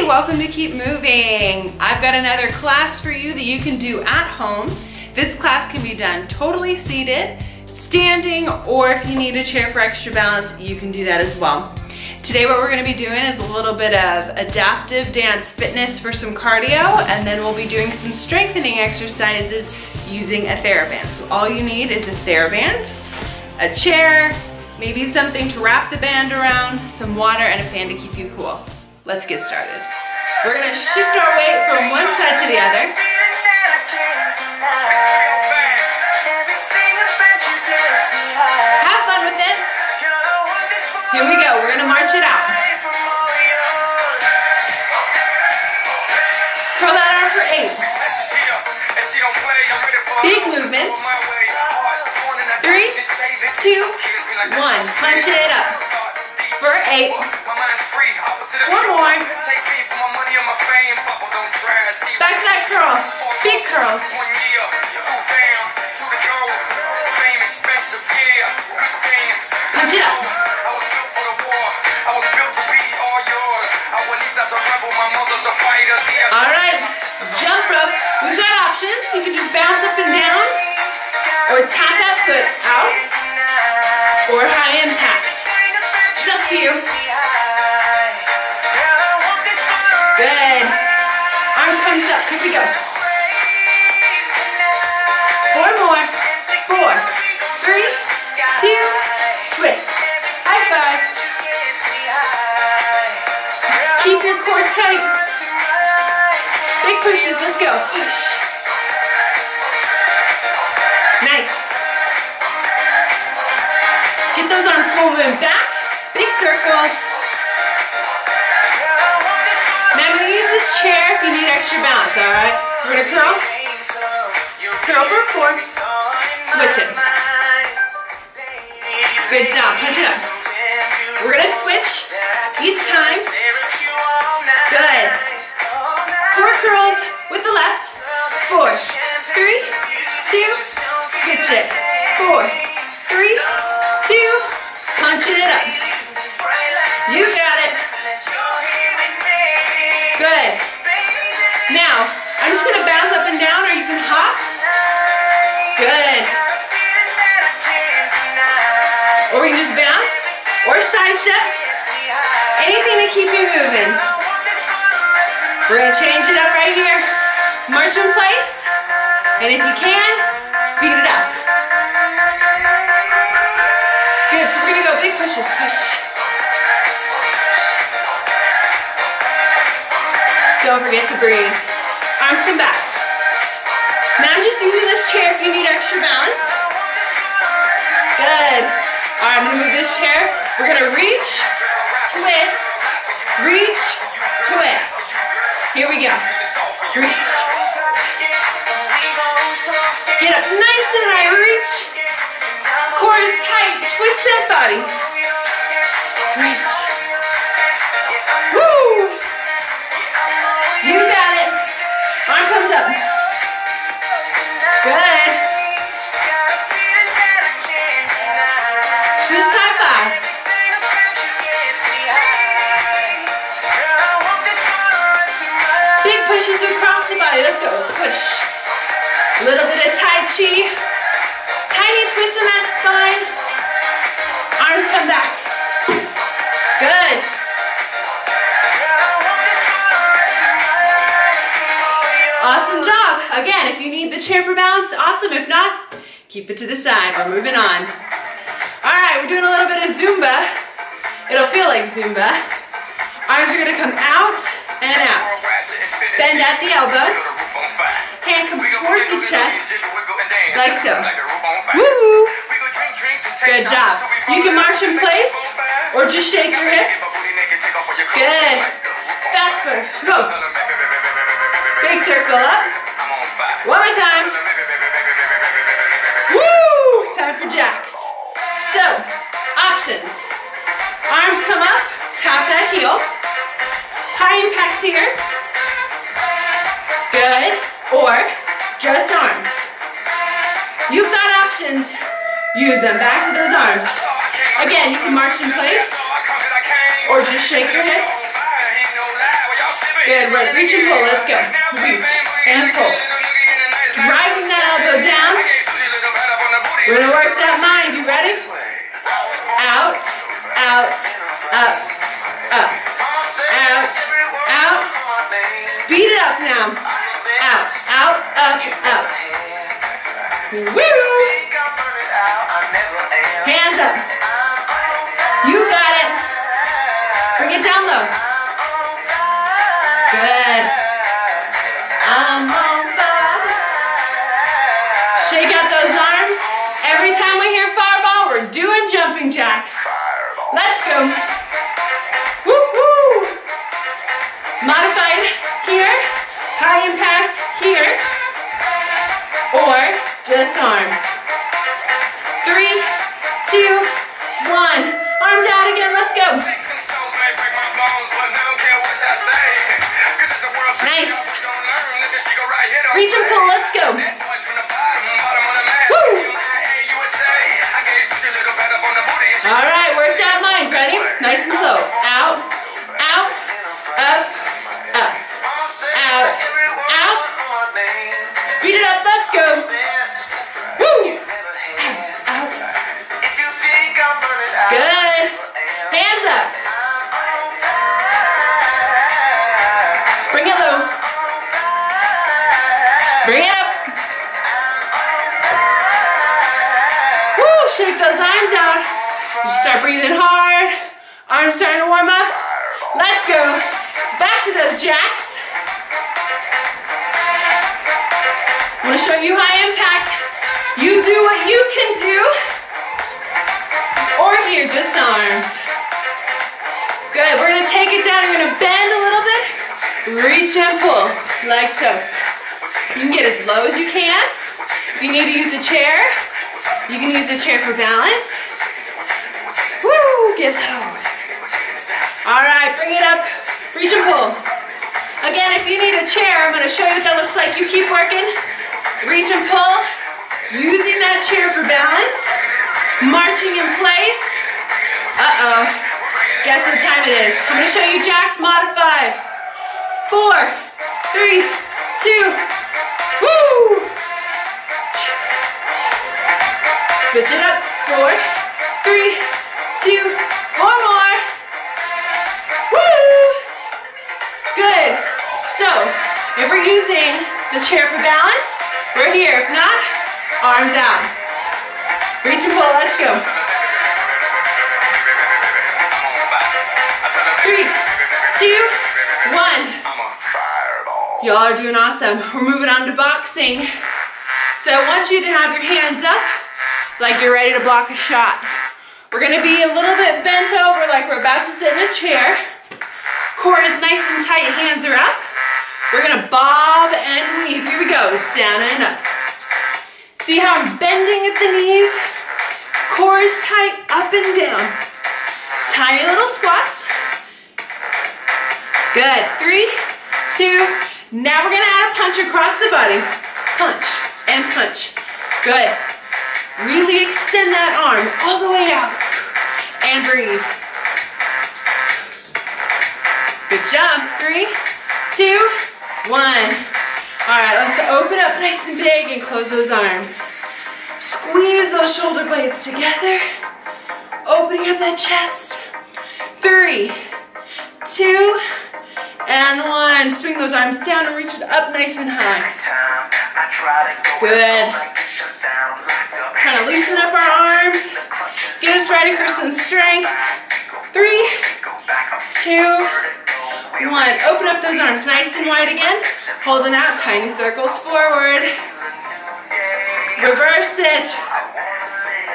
welcome to Keep Moving. I've got another class for you that you can do at home. This class can be done totally seated, standing, or if you need a chair for extra balance, you can do that as well. Today what we're going to be doing is a little bit of adaptive dance fitness for some cardio, and then we'll be doing some strengthening exercises using a TheraBand. So all you need is a TheraBand, a chair, maybe something to wrap the band around, some water, and a fan to keep you cool. Let's get started. We're gonna shift our weight from one side to the other. Have fun with it. Here we go, we're gonna march it out. Curl that arm for 8. Big movements. 3, 2, 1. Punch it up. For 8. 1 more. Back to that curl. Big curls. Punch it up. Alright, jump rope. We've got options. You can just bounce up and down, or tap that foot out, or high impact. It's up to you. Good. Arm comes up. Here we go. 4 more. 4, 3, 2, twist. High five. Keep your core tight. Big pushes. Let's go. Push. Nice. Get those arms moving back. Big circles. Now I'm going to use this chair if you need extra balance, alright? So we're going to curl. Curl for 4. Switch it. Good job. Punch it up. We're going to switch each time. Good. 4 curls with the left. 4, 3, 2, switch it. 4, 3, 2, punching it up. You got it. Good. Now, I'm just going to bounce up and down, or you can hop. Good. Or we can just bounce, or side step. Anything to keep you moving. We're going to change it up right here. March in place. And if you can, speed it up. Good. So we're going to go big pushes. Push. Don't forget to breathe. Arms come back. Now I'm just using this chair if you need extra balance. Good. All right, I'm going to move this chair. We're going to reach, twist, reach, twist. Here we go. Reach. Get up nice and high. Reach. Core is tight. Twist that body. Reach. Woo! You got it. Arm comes up. Good. Twist high five. Big pushes across the body. Let's go. Push. A little bit of Tai Chi. Tiny twist in that spine. Arms come back. Good. Awesome job. Again, if you need the chair for balance, awesome. If not, keep it to the side. We're moving on. All right, we're doing a little bit of Zumba. It'll feel like Zumba. Arms are going to come out and out. Bend at the elbow. Hand comes towards the chest, like so. Woo! Good job. You can march in place or just shake your hips. Good. Fast push. Go. Big circle up. One more time. Woo! Time for jacks. So, options. Arms come up, tap that heel. High impacts here. Good. Or just arms. You've got options. Use them. Back to those arms. Again, you can march in place or just shake your hips. reach, and pull. Driving that elbow down. We're gonna work that mind. You ready? Out, out, up, up, out, out. Speed it up now. Out, out, up, up. Woo! Hands up. You got it. Bring it down low. Good. I'm on fire. Shake out those arms. Every time we hear fireball, we're doing jumping jacks. Let's go. Woo woo. Modified here. High impact here. Or just arms. 3, 2, 1. Arms out again. Let's go. Nice. Reach and pull. Let's go. Woo. All right. Work that mind. Ready? Nice and slow. Out, out, up, up, out, out. Speed it up. Let's go. Woo. Out, out. Good. Hands up. Bring it low. Bring it up. Woo, shake those arms out. You start breathing hard. Arms starting to warm up. Let's go. Back to those jacks. I'm going to show you high impact. You do what you can do. Or here, just arms. Good. We're going to take it down. You're going to bend a little bit. Reach and pull, like so. You can get as low as you can. If you need to use a chair, you can use a chair for balance. Woo, get low. All right, bring it up. Reach and pull. Again, if you need a chair, I'm going to show you what that looks like. You keep working. Reach and pull. Using that chair for balance. Marching in place. Uh-oh. Guess what time it is? I'm going to show you jacks modified. 4, 3, 2, woo! Switch it up. 4, 3, 2, 4 more. Woo! Good. So, if we're using the chair for balance, we're here. If not, arms out. Reach and pull. Let's go. 3, 2, 1. Y'all are doing awesome. We're moving on to boxing. So I want you to have your hands up like you're ready to block a shot. We're going to be a little bit bent over like we're about to sit in a chair. Core is nice and tight. Hands are up. We're going to bob and weave. Here we go. Down and up. See how I'm bending at the knees? Core is tight. Up and down. Tiny little squats. Good. 3, 2, now we're going to add a punch across the body. Punch and punch. Good. Really extend that arm all the way out. And breathe. Good job. 3, 2, 1. All right, let's open up nice and big and close those arms. Squeeze those shoulder blades together. Opening up that chest. 3, 2, and 1. Swing those arms down and reach it up nice and high. Good. Trying to loosen up our arms. Get us ready for some strength. 3, 2, 1. Open up those arms nice and wide again. Holding out, tiny circles forward. Reverse it.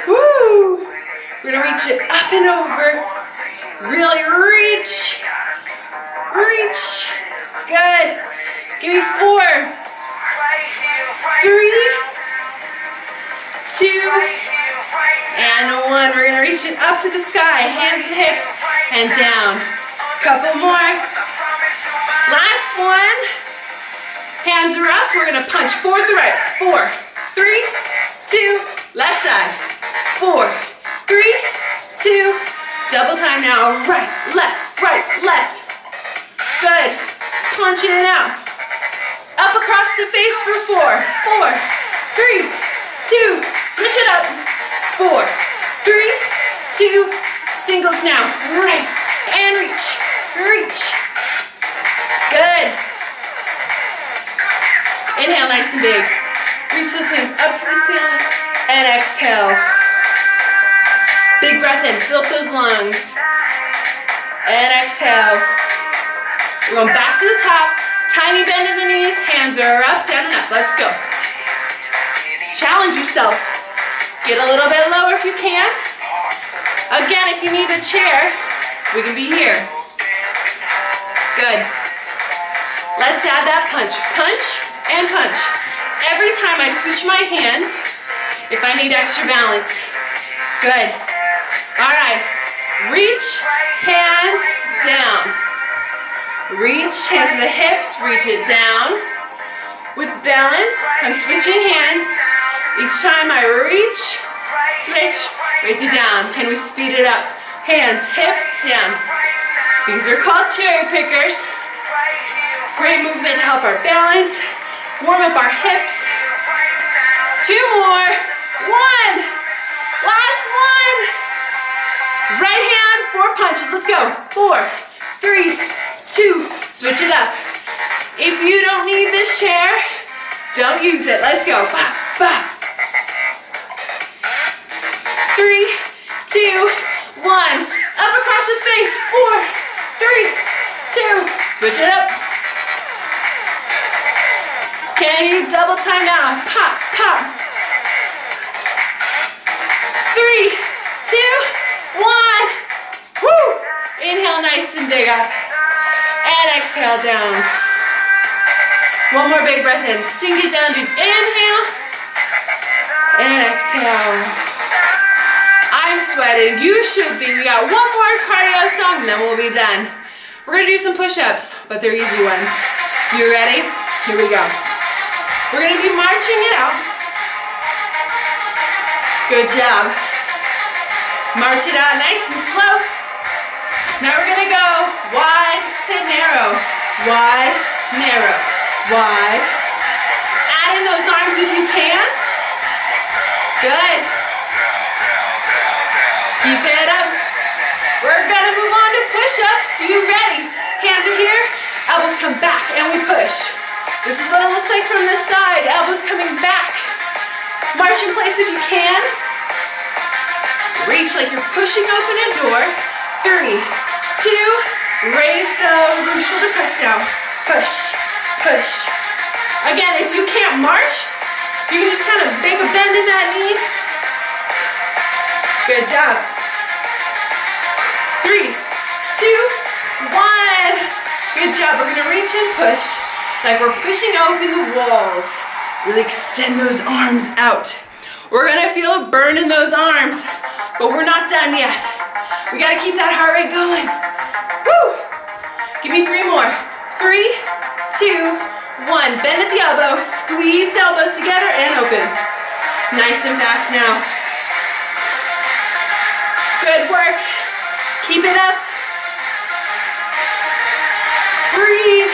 Woo! We're gonna reach it up and over. Really reach. Reach. Good. Give me 4, 3, 2, and 1. We're gonna reach it up to the sky. Hands and hips and down. Couple more. Last one. Hands are up. We're gonna punch forward to right. 4, 3, 2. Left side. 4, 3, 2. Double time now. Right, left, right, left. Good. Punching it out. Up across the face for 4, 4, 3, 2, switch it up. 4, 3, 2, singles now. Right, and reach, reach. Good. Inhale nice and big. Reach those hands up to the ceiling, and exhale. Big breath in, fill up those lungs. And exhale. We're going back to the top. Tiny bend in the knees, hands are up, down and up. Let's go. Challenge yourself. Get a little bit lower if you can. Again, if you need a chair, we can be here. Good. Let's add that punch. Punch and punch. Every time I switch my hands, if I need extra balance. Good. All right. Reach, hands, down. Reach, hands to the hips, reach it down. With balance, I'm switching hands. Each time I reach, switch, reach it down. Can we speed it up? Hands, hips, down. These are called cherry pickers. Great movement to help our balance. Warm up our hips. 2 more. 1. Last one. Right hand, 4 punches. Let's go. 4, 3, 2. Switch it up. If you don't need this chair, don't use it. Let's go. 5, 3, 2, 1. Up across the face. 4, 3, 2. Switch it up. Can you double time now? Pop, pop. 3, 2, 1. Woo! Inhale nice and big up. And exhale down. One more big breath in. Sink it down. Deep inhale. And exhale. I'm sweating. You should be. We got one more cardio song and then we'll be done. We're going to do some push-ups, but they're easy ones. You ready? Here we go. We're going to be marching it out. Good job. March it out nice and slow. Now we're going to go wide to narrow. Wide, narrow. Wide. Add in those arms if you can. Good. Keep it up. We're going to move on to push-ups. You ready? Hands are here. Elbows come back and we push. This is what it looks like from this side. Elbows coming back. March in place if you can. Reach like you're pushing open a door. 3, 2, raise the shoulder press down. Push, push. Again, if you can't march, you can just kind of make a bend in that knee. Good job. 3, 2, 1. Good job. We're going to reach and push like we're pushing open the walls. Really extend those arms out. We're going to feel a burn in those arms, but we're not done yet. We got to keep that heart rate going. Woo! Give me 3 more. 3, 2, 1. Bend at the elbow. Squeeze elbows together and open. Nice and fast now. Good work. Keep it up. Breathe.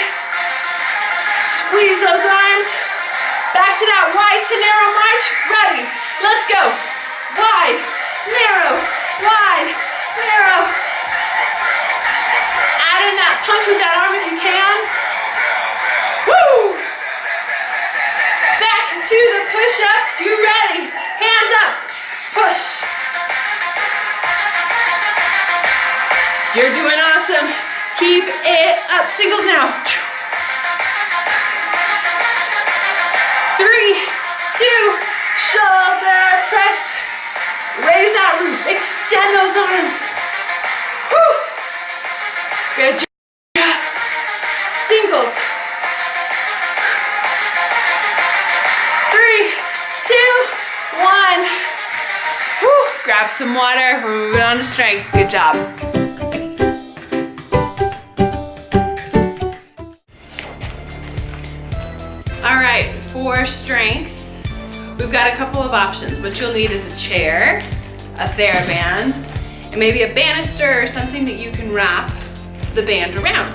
Squeeze those arms. Back to that wide to narrow march. Ready. Let's go. Wide, narrow, wide, narrow. Add in that punch with that arm if you can. Woo! Back to the push-ups. You ready? Hands up. Push. You're doing awesome. Keep it up. Singles now. 3, 2, shoulder press. Raise that roof. Extend those arms. Woo. Good job. Singles. 3, 2, 1. Woo. Grab some water. We're moving on to strength. Good job. All right, for strength, we've got a couple of options. What you'll need is a chair, a TheraBand, and maybe a banister or something that you can wrap the band around.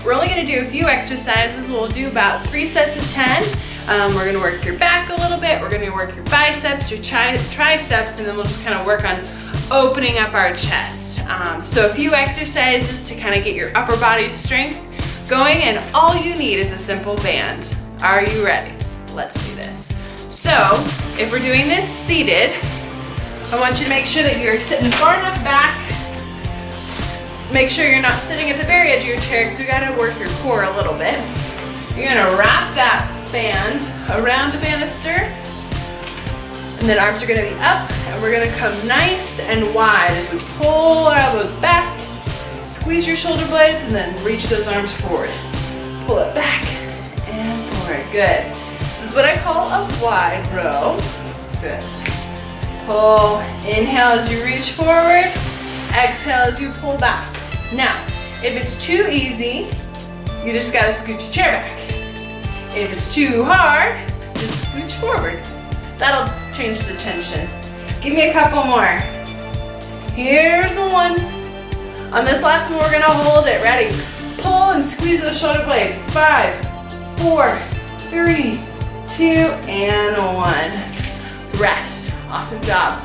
We're only gonna do a few exercises. We'll do about 3 sets of 10. We're gonna work your back a little bit. We're gonna work your biceps, your triceps, and then we'll just kind of work on opening up our chest. So a few exercises to kind of get your upper body strength going, and all you need is a simple band. Are you ready? Let's do this. So if we're doing this seated, I want you to make sure that you're sitting far enough back. Make sure you're not sitting at the very edge of your chair because we gotta work your core a little bit. You're gonna wrap that band around the banister, and then arms are gonna be up, and we're gonna come nice and wide as we pull our elbows back, squeeze your shoulder blades, and then reach those arms forward. Pull it back and forward, good. This is what I call a wide row, good. Pull, inhale as you reach forward, exhale as you pull back. Now, if it's too easy, you just gotta scoot your chair back. If it's too hard, just scooch forward. That'll change the tension. Give me a couple more. Here's one. On this last one, we're gonna hold it. Ready? Pull and squeeze those shoulder blades. 5, 4, 3, 2, and 1. Rest. Awesome job.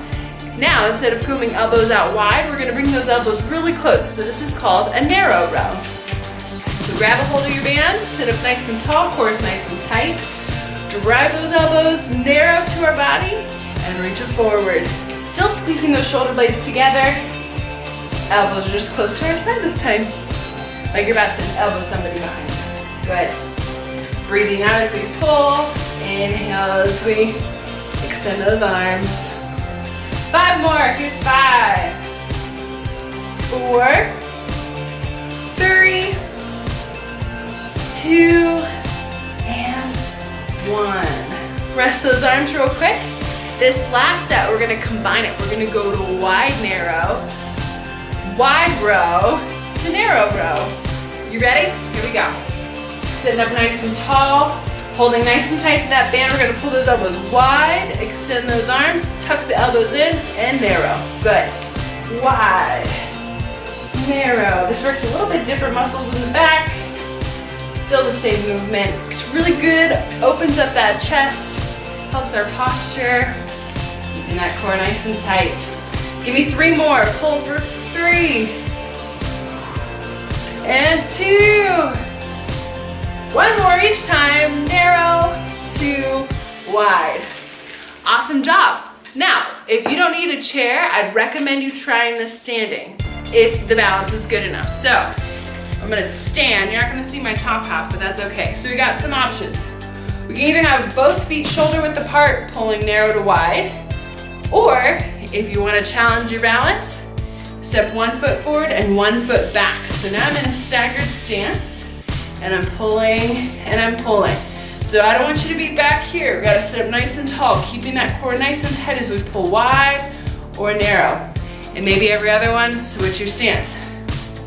Now, instead of coming elbows out wide, we're gonna bring those elbows really close. So this is called a narrow row. So grab a hold of your bands, sit up nice and tall, core is nice and tight. Drive those elbows narrow to our body and reach it forward. Still squeezing those shoulder blades together. Elbows are just close to our side this time. Like you're about to elbow somebody behind you. Good. Breathing out as we pull. Inhale as we extend those arms. 5 more, good, 5, 4, 3, 2, and 1. Rest those arms real quick. This last set, we're gonna combine it. We're gonna go to wide row to narrow row. You ready? Here we go. Sitting up nice and tall. Holding nice and tight to that band, we're gonna pull those elbows wide, extend those arms, tuck the elbows in, and narrow. Good. Wide, narrow. This works a little bit different muscles in the back. Still the same movement. It's really good, opens up that chest, helps our posture, keeping that core nice and tight. Give me 3 more. Pull for 3, and 2. 1 more each time, narrow to wide. Awesome job. Now, if you don't need a chair, I'd recommend you trying this standing if the balance is good enough. So, I'm gonna stand. You're not gonna see my top half, but that's okay. So we got some options. We can either have both feet shoulder width apart, pulling narrow to wide, or if you wanna challenge your balance, step 1 foot forward and 1 foot back. So now I'm in a staggered stance. And I'm pulling, and I'm pulling. So I don't want you to be back here. We gotta sit up nice and tall, keeping that core nice and tight as we pull wide or narrow. And maybe every other one, switch your stance.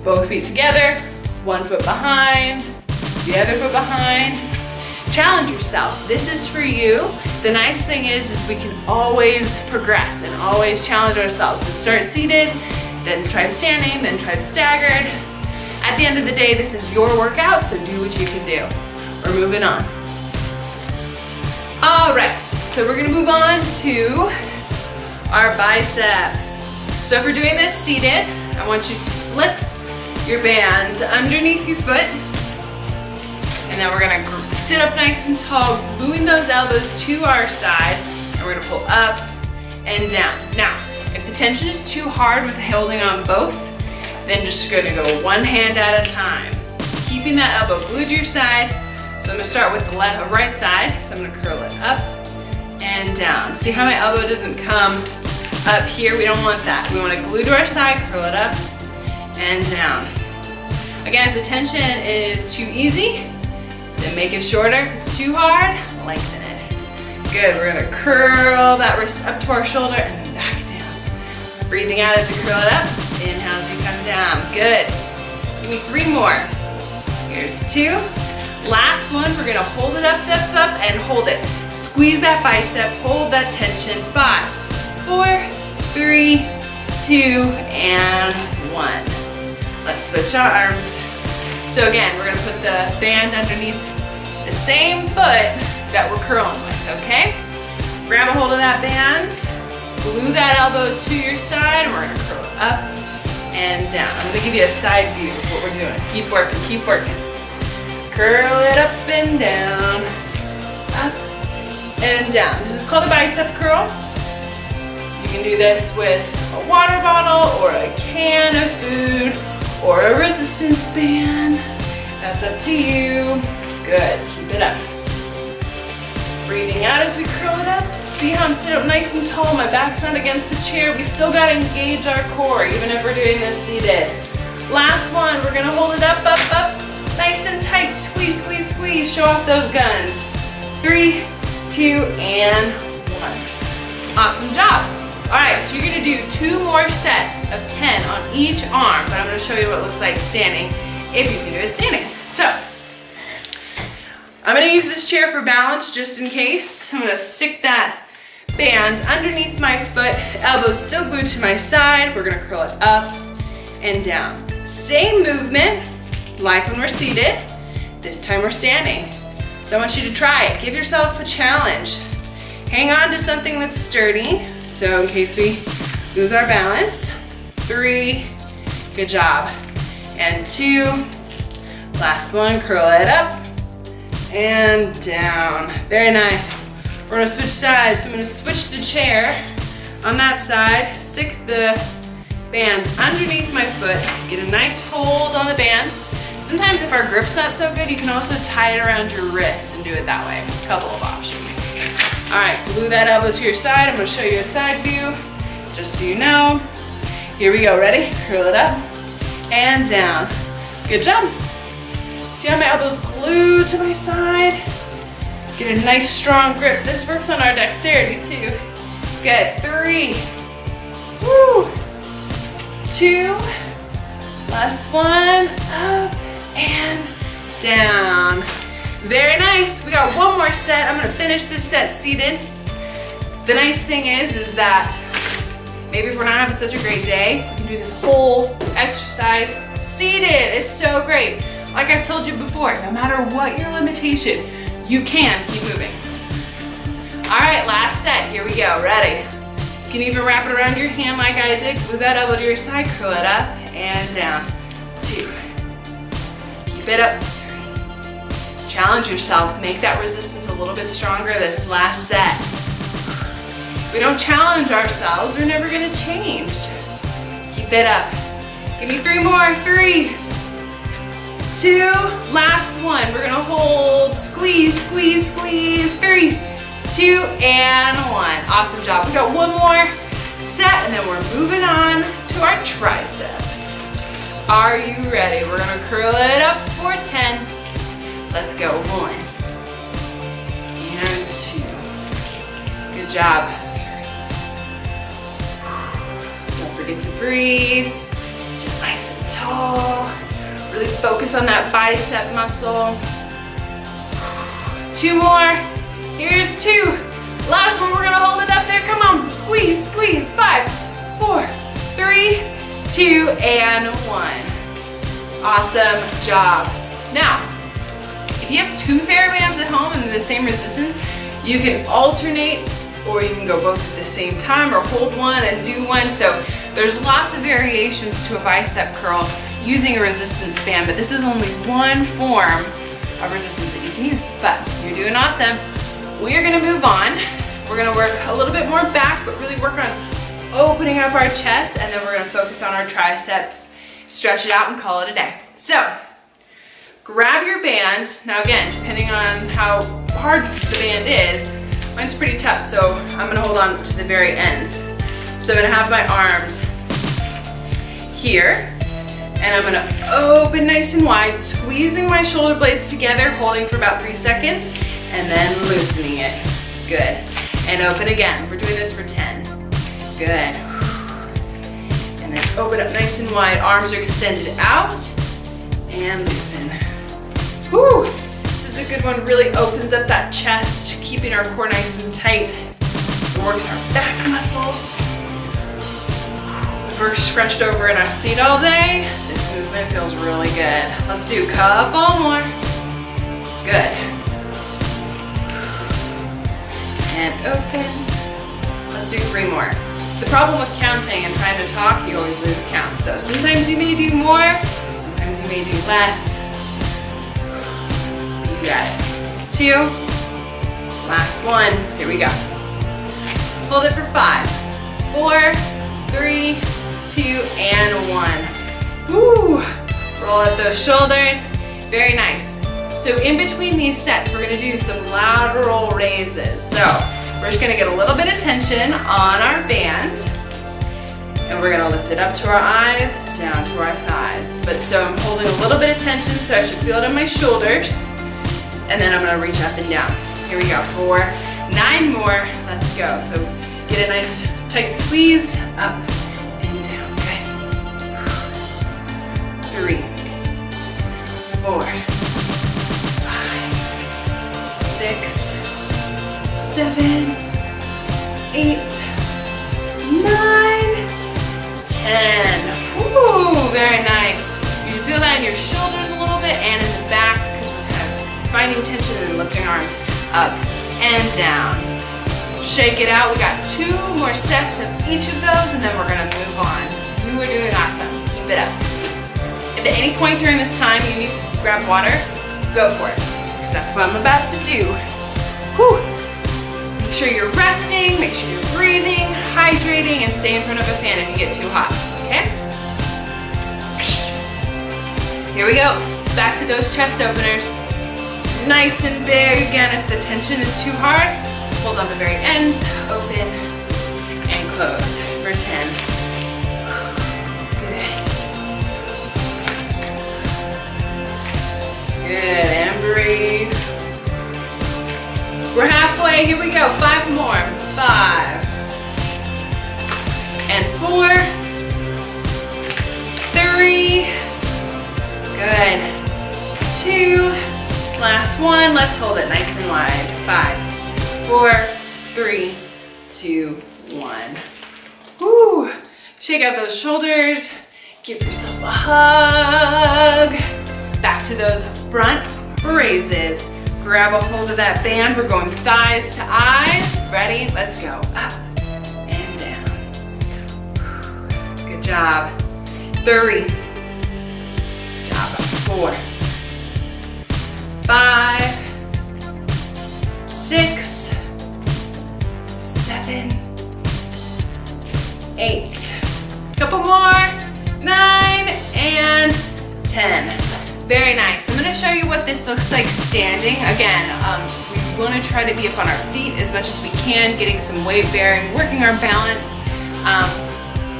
Both feet together, 1 foot behind, the other foot behind. Challenge yourself. This is for you. The nice thing is we can always progress and always challenge ourselves. So start seated, then try standing, then try staggered. At the end of the day, this is your workout, so do what you can do. We're moving on. All right, so we're gonna move on to our biceps. So if we're doing this seated, I want you to slip your band underneath your foot, and then we're gonna sit up nice and tall, gluing those elbows to our side, and we're gonna pull up and down. Now, if the tension is too hard with holding on both, then just gonna go 1 hand at a time. Keeping that elbow glued to your side. So I'm gonna start with the right side. So I'm gonna curl it up and down. See how my elbow doesn't come up here? We don't want that. We wanna glue to our side, curl it up and down. Again, if the tension is too easy, then make it shorter. If it's too hard, lengthen it. Good, we're gonna curl that wrist up to our shoulder and then back down. Breathing out as we curl it up. Inhale as you come down. Good. Give me 3 more. Here's 2. Last one, we're gonna hold it up, and hold it. Squeeze that bicep, hold that tension. 5, 4, 3, 2, and 1. Let's switch our arms. So again, we're gonna put the band underneath the same foot that we're curling with, okay? Grab a hold of that band, glue that elbow to your side, and we're gonna curl it up and down. I'm gonna give you a side view of what we're doing. Keep working, keep working. Curl it up and down, up and down. This is called a bicep curl. You can do this with a water bottle or a can of food or a resistance band. That's up to you. Good, keep it up. Breathing out as we curl it up. See how I'm sitting up nice and tall, my back's not against the chair. We still gotta engage our core, even if we're doing this seated. Last one, we're gonna hold it up, up, up. Nice and tight, squeeze, squeeze, squeeze. Show off those guns. 3, 2, and 1. Awesome job. All right, so you're gonna do 2 more sets of 10 on each arm, but I'm gonna show you what it looks like standing, if you can do it standing. So, I'm gonna use this chair for balance just in case. I'm gonna stick that band underneath my foot, elbows still glued to my side. We're gonna curl it up and down. Same movement, like when we're seated. This time we're standing. So I want you to try it. Give yourself a challenge. Hang on to something that's sturdy, so in case we lose our balance. 3, good job. And 2, last one, curl it up and down. Very nice. We're gonna switch sides. So I'm gonna switch the chair on that side, stick the band underneath my foot, get a nice hold on the band. Sometimes if our grip's not so good, you can also tie it around your wrist and do it that way. A couple of options. All right, glue that elbow to your side. I'm gonna show you a side view, just so you know. Here we go, ready? Curl it up and down. Good job. See how my elbow's glued to my side? Get a nice strong grip. This works on our dexterity too. Good, 3, woo, 2, last one, up and down. Very nice. We got one more set. I'm gonna finish this set seated. The nice thing is that maybe if we're not having such a great day, we can do this whole exercise seated. It's so great. Like I've told you before, no matter what your limitation, you can keep moving. All right, last set. Here we go. Ready? You can even wrap it around your hand like I did. Glue that elbow to your side, curl it up and down. 2. Keep it up. 3. Challenge yourself. Make that resistance a little bit stronger this last set. If we don't challenge ourselves, we're never gonna change. Keep it up. Give me 3 more. 3, 2, last one. We're gonna hold, squeeze, squeeze, squeeze. 3, 2, and 1. Awesome job. We got one more set, and then we're moving on to our triceps. Are you ready? We're gonna curl it up for 10. Let's go. 1 and 2. Good job. 3. Don't forget to breathe. Sit nice and tall. Really focus on that bicep muscle. 2 more. Here's 2. Last one, we're gonna hold it up there. Come on, squeeze, squeeze. 5, 4, 3, 2, and 1. Awesome job. Now, if you have 2 TheraBands at home and the same resistance, you can alternate, or you can go both at the same time, or hold one and do one. So there's lots of variations to a bicep curl using a resistance band, but this is only one form of resistance that you can use. But you're doing awesome. We are gonna move on. We're gonna work a little bit more back, but really work on opening up our chest, and then we're gonna focus on our triceps, stretch it out, and call it a day. So, grab your band. Now again, depending on how hard the band is, mine's pretty tough, so I'm gonna hold on to the very ends. So I'm gonna have my arms here, and I'm gonna open nice and wide, squeezing my shoulder blades together, holding for about 3 seconds, and then loosening it. Good. And open again. We're doing this for 10. Good. And then open up nice and wide. Arms are extended out, and loosen. Whew. This is a good one. Really opens up that chest, keeping our core nice and tight. It works our back muscles. If we're scrunched over in our seat all day, this movement feels really good. Let's do a couple more. Good. And open. Let's do 3 more. The problem with counting and trying to talk, you always lose count. So sometimes you may do more, sometimes you may do less. You got it. 2. Last one. Here we go. Hold it for 5, 4, 3, 2, and 1. Woo! Roll up those shoulders. Very nice. So in between these sets, we're gonna do some lateral raises. So we're just gonna get a little bit of tension on our band, and we're gonna lift it up to our eyes, down to our thighs. But so I'm holding a little bit of tension, so I should feel it in my shoulders, and then I'm gonna reach up and down. Here we go, 4, 9 more, let's go. So get a nice tight squeeze, up and down, good. 3, 4, 6, 7, 8, 9, 10. Woo, very nice. You can feel that in your shoulders a little bit and in the back because we're kind of finding tension and lifting arms up and down. Shake it out. We got 2 more sets of each of those and then we're gonna move on. You were doing awesome. Keep it up. If at any point during this time you need to grab water, go for it. Because that's what I'm about to do. Whew. Make sure you're resting, make sure you're breathing, hydrating, and stay in front of a fan if you get too hot, okay? Here we go. Back to those chest openers. Nice and big. Again, if the tension is too hard, hold on the very ends, open and close for 10. Good. Good, and breathe. We're halfway, here we go, 5 more. 5, and 4, 3, good, 2, last one, let's hold it nice and wide. 5, 4, 3, 2, 1. Woo! Shake out those shoulders, give yourself a hug. Back to those front raises. Grab a hold of that band. We're going thighs to eyes. Ready? Let's go. Up and down. Good job. 3. Good job. 4. 5. 6. 7. 8. Couple more. 9 and 10. Very nice. I'm going to show you what this looks like standing. Again, we want to try to be up on our feet as much as we can, getting some weight bearing, working our balance.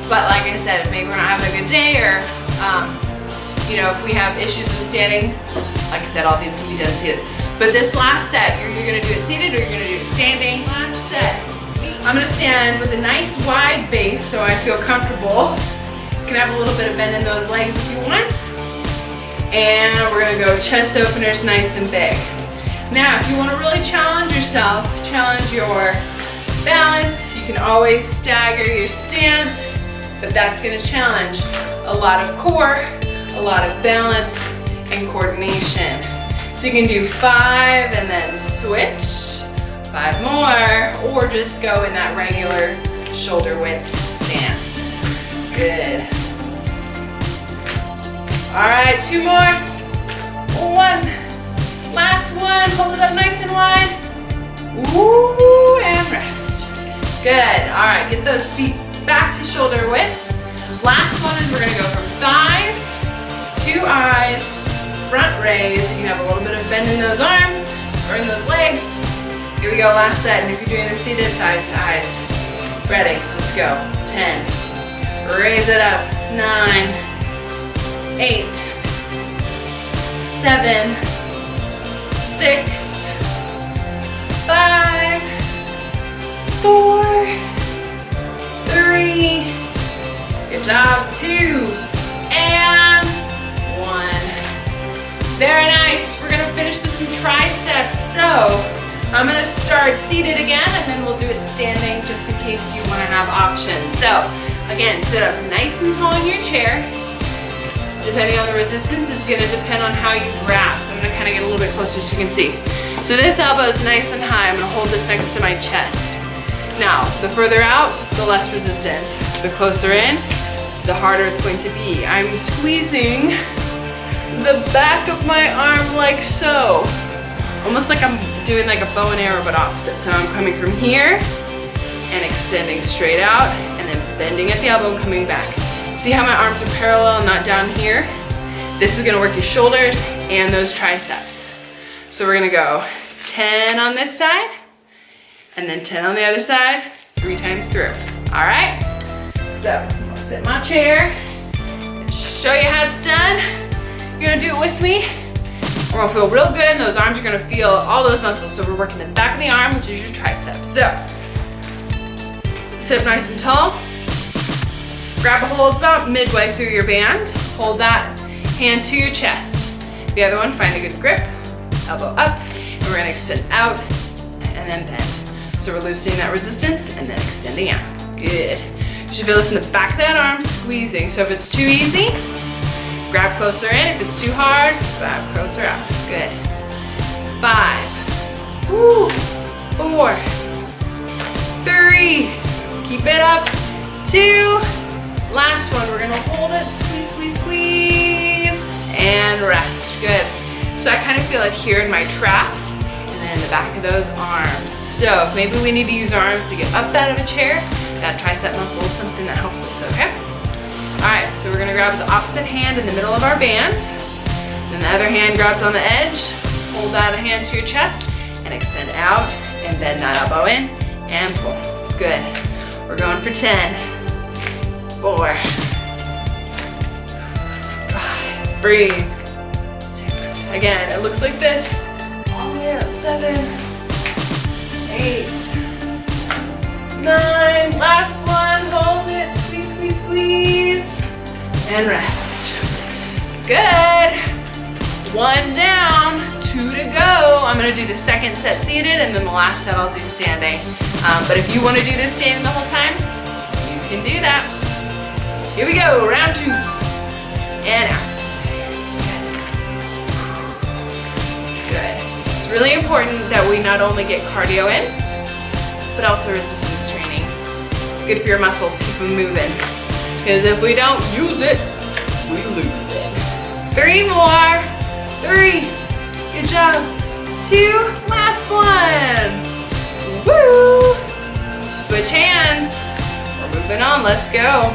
But like I said, maybe we're not having a good day, or you know, if we have issues with standing, like I said, all these can be done seated. But this last set, you're going to do it seated or you're going to do it standing. Last set, I'm going to stand with a nice wide base so I feel comfortable. You can have a little bit of bend in those legs if you want. And we're gonna go chest openers nice and big. Now, if you wanna really challenge yourself, challenge your balance, you can always stagger your stance, but that's gonna challenge a lot of core, a lot of balance, and coordination. So you can do 5 and then switch, 5 more, or just go in that regular shoulder width stance. Good. All right, 2 more. 1. Last one. Hold it up nice and wide. Ooh, and rest. Good. All right, get those feet back to shoulder width. Last one is we're gonna go from thighs to eyes, front raise. You can have a little bit of bend in those arms or in those legs. Here we go, last set. And if you're doing the seated, thighs to eyes. Ready, let's go. 10. Raise it up. 9. 8, 7, 6, 5, 4, 3, good job, 2, and 1. Very nice. We're gonna finish with some triceps. So I'm gonna start seated again and then we'll do it standing just in case you wanna have options. So again, sit up nice and tall in your chair. depending on the resistance, is gonna depend on how you grab. So I'm gonna kind of get a little bit closer so you can see. So this elbow is nice and high. I'm gonna hold this next to my chest. Now, the further out, the less resistance. The closer in, the harder it's going to be. I'm squeezing the back of my arm like so. Almost like I'm doing like a bow and arrow, but opposite. So I'm coming from here and extending straight out and then bending at the elbow and coming back. See how my arms are parallel, not down here? This is gonna work your shoulders and those triceps. So we're gonna go 10 on this side and then 10 on the other side, 3 times through. All right? So I'll sit in my chair and show you how it's done. You're gonna do it with me. We're gonna feel real good and those arms are gonna feel all those muscles. So we're working the back of the arm, which is your triceps. So sit nice and tall. Grab a hold about midway through your band. Hold that hand to your chest. The other one, find a good grip. Elbow up, and we're gonna extend out and then bend. So we're loosening that resistance and then extending out. Good. You should feel this in the back of that arm, squeezing. So if it's too easy, grab closer in. If it's too hard, grab closer out. Good. 5, 4, 3, keep it up, 2, last one, we're gonna hold it, squeeze, squeeze, squeeze, and rest. Good. So I kind of feel it here in my traps and then the back of those arms. So if maybe we need to use our arms to get up out of a chair, that tricep muscle is something that helps us, okay? All right, so we're gonna grab the opposite hand in the middle of our band. Then the other hand grabs on the edge, hold that hand to your chest and extend out and bend that elbow in and pull. Good. We're going for 10, 4, 5, breathe, 6. Again, it looks like this. All the way up, 7, 8, 9. Last one, hold it, squeeze, squeeze, squeeze, and rest. Good. 1 down, 2 to go. I'm gonna do the second set seated and then the last set I'll do standing. But if you wanna do this standing the whole time, you can do that. Here we go, round 2. And out. Good. It's really important that we not only get cardio in, but also resistance training. It's good for your muscles, keep them moving. Because if we don't use it, we lose it. 3 more. 3. Good job. 2. Last one. Woo! Switch hands. We're moving on. Let's go.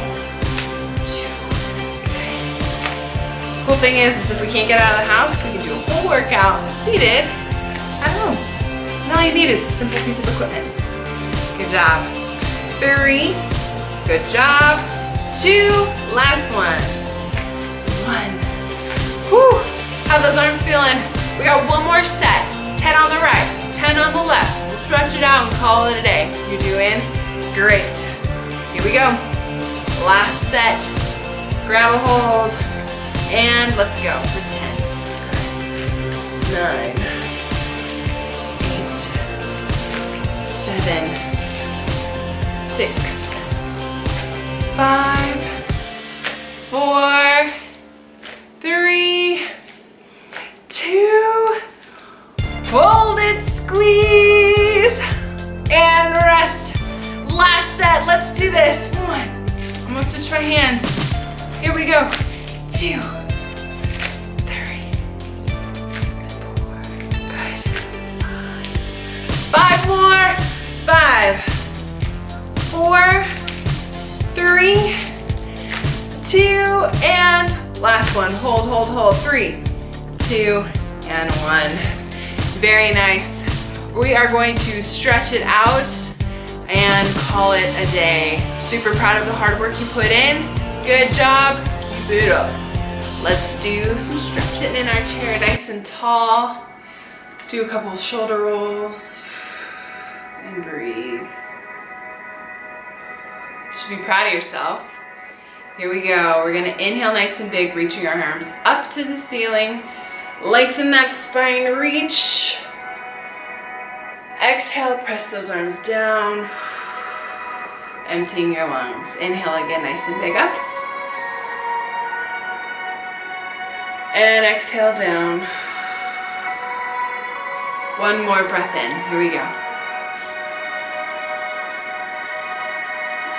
Cool thing is if we can't get out of the house, we can do a whole workout seated at home. And all you need is a simple piece of equipment. Good job. 3. Good job. 2. Last one. 1. Whew. How are those arms feeling? We got 1 more set. 10 on the right, 10 on the left. We'll stretch it out and call it a day. You're doing great. Here we go. Last set. Grab a hold. And let's go for 10. 9, 8, 7, 6, 5, 4, 3, 2, hold it, squeeze, and rest. Last set, let's do this. 1, I'm gonna switch my hands. Here we go. 2, 3, 4, good. 5 more. 5, 4, 3, 2, and last one. Hold, hold, hold. 3, 2, and 1. Very nice. We are going to stretch it out and call it a day. Super proud of the hard work you put in. Good job. Keep it up. Let's do some stretching in our chair, nice and tall. Do a couple of shoulder rolls and breathe. You should be proud of yourself. Here we go. We're gonna inhale nice and big, reaching our arms up to the ceiling. Lengthen that spine, reach. Exhale, press those arms down. Emptying your lungs. Inhale again, nice and big up. And exhale down. One more breath in. Here we go.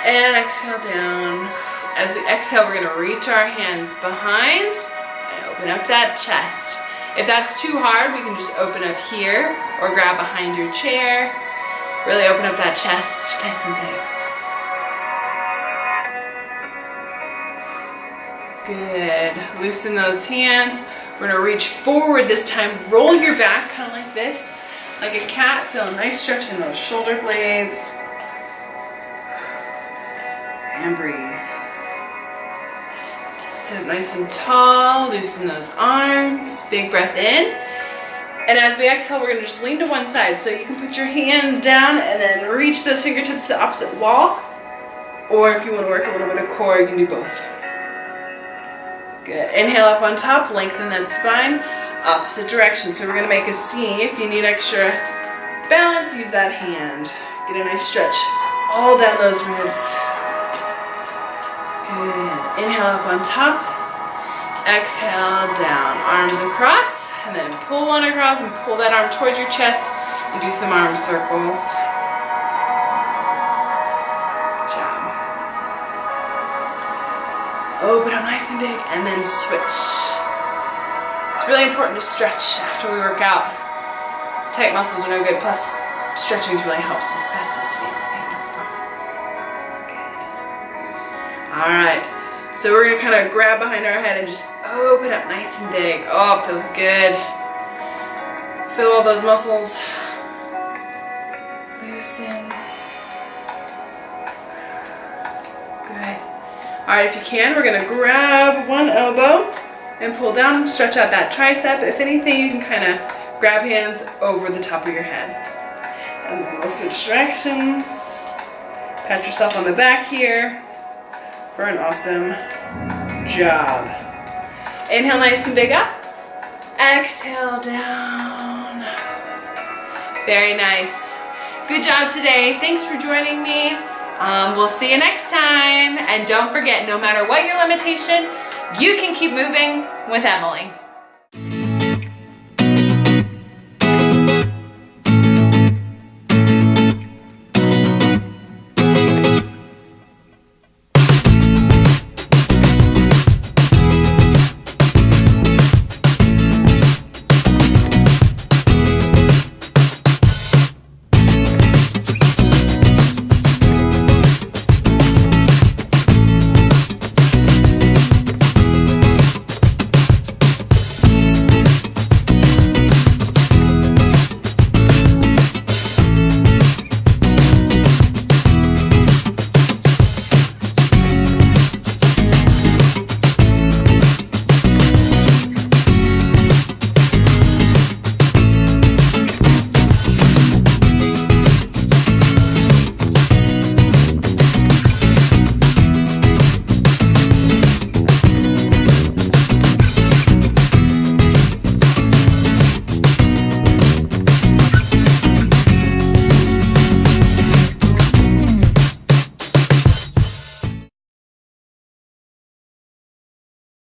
And exhale down. As we exhale, we're gonna reach our hands behind and open up that chest. If that's too hard, we can just open up here or grab behind your chair. Really open up that chest, nice and big. Good, loosen those hands. We're gonna reach forward this time. Roll your back, kind of like this, like a cat. Feel a nice stretch in those shoulder blades. And breathe. Sit nice and tall, loosen those arms. Big breath in. And as we exhale, we're gonna just lean to one side. So you can put your hand down and then reach those fingertips to the opposite wall. Or if you wanna work a little bit of core, you can do both. Good, inhale up on top, lengthen that spine, opposite direction. So we're gonna make a C. If you need extra balance, use that hand. Get a nice stretch all down those ribs. Good, inhale up on top, exhale down, arms across, and then pull one across and pull that arm towards your chest and do some arm circles. Open up nice and big and then switch. It's really important to stretch after we work out. Tight muscles are no good, plus stretching really helps with spasticity and things. Good. All right, so we're gonna kind of grab behind our head and just open up nice and big. Oh, it feels good. Feel all those muscles loosen. Good. All right, if you can, we're gonna grab one elbow and pull down, stretch out that tricep. If anything, you can kind of grab hands over the top of your head. And then we'll switch directions. Pat yourself on the back here for an awesome job. Inhale nice and big up. Exhale down. Very nice. Good job today. Thanks for joining me. We'll see you next time. And don't forget, no matter what your limitation, you can keep moving with Emily.